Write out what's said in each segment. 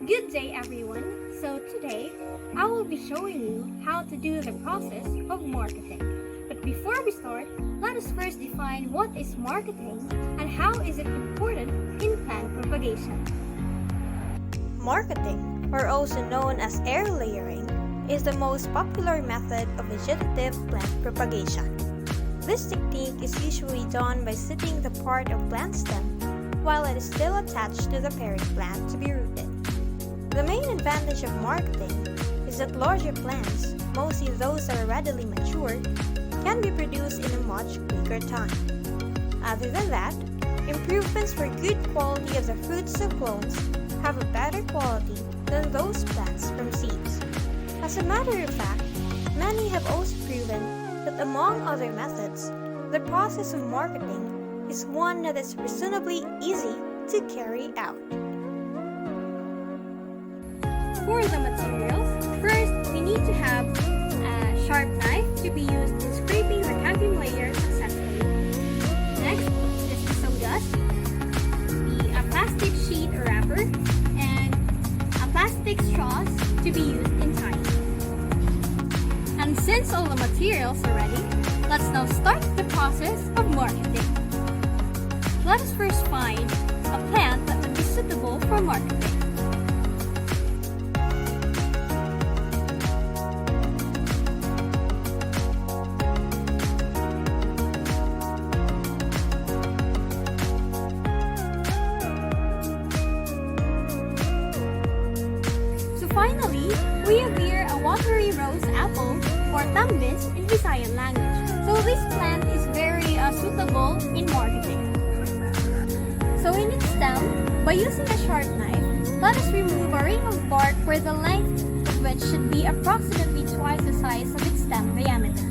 Good day everyone. So today, I will be showing you how to do the process of marketing. But before we start, let us first define what is marketing and how is it important in plant propagation. Marketing, or also known as air layering, is the most popular method of vegetative plant propagation. This technique is usually done by seeding the part of plant stem while it is still attached to the parent plant to be rooted. The main advantage of marketing is that larger plants, mostly those that are readily matured, can be produced in a much quicker time. Other than that, improvements for good quality of the fruits of clones have a better quality than those plants from seeds. As a matter of fact, many have also proven that among other methods, the process of marketing is one that is reasonably easy to carry out. For the materials, first we need to have a sharp knife to be used in scraping the cambium layer successfully. Next is the sawdust, a plastic sheet or wrapper, and a plastic straws to be used in tying. And since all the materials are ready, let's now start the process of marketing. Let us first find a plant that would be suitable for marketing. Finally, we have here a watery rose apple or tambis in Visayan language. So this plant is very suitable in marketing. So in its stem, by using a sharp knife, let us remove a ring of bark where the length of which should be approximately twice the size of its stem diameter.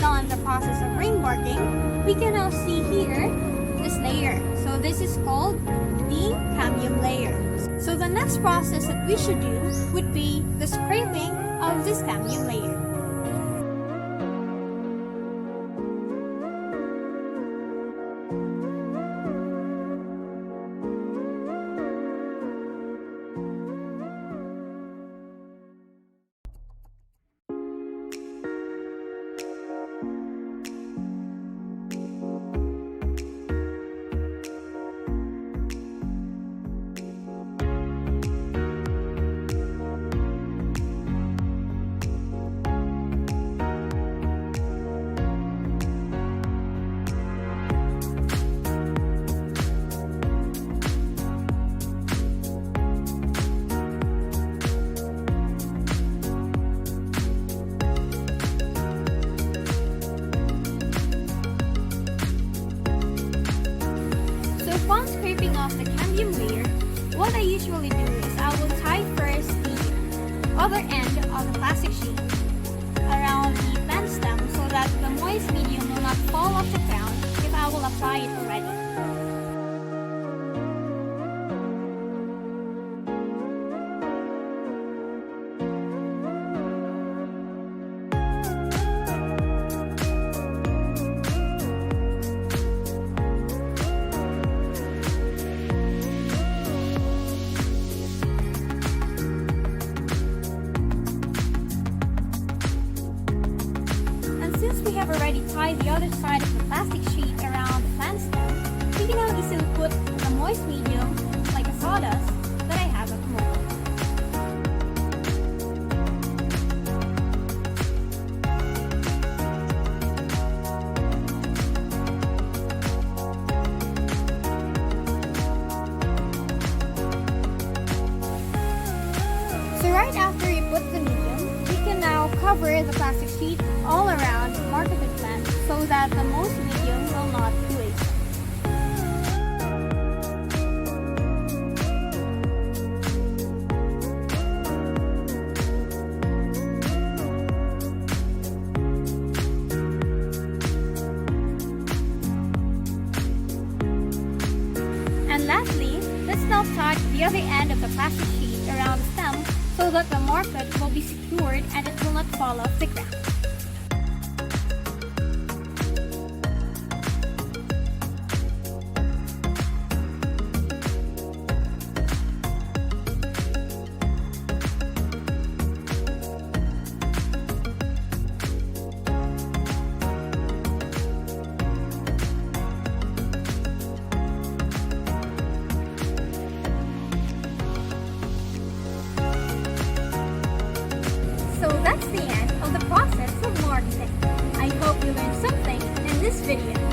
Done the process of ring barking, we can now see here this layer. So this is called the cambium layer. So the next process that we should do would be the scraping of this cambium layer. Upon scraping off the cambium layer, what I usually do is I will tie first the other end of the plastic sheet around the plant stem so that the moist medium will not fall off the ground if I will apply it already. Since we have already tied the other side of the plastic sheet around the plant stem, we can now easily put a moist medium, like a sawdust, that I have at home. cover the plastic sheet all around marketed plants so that the most medium will not be wasted. And lastly, let's now touch the other end of the plastic sheet around the stem so that the market will be secured and it will not fall off the ground. So that's the end of the process of marketing. I hope you learned something in this video.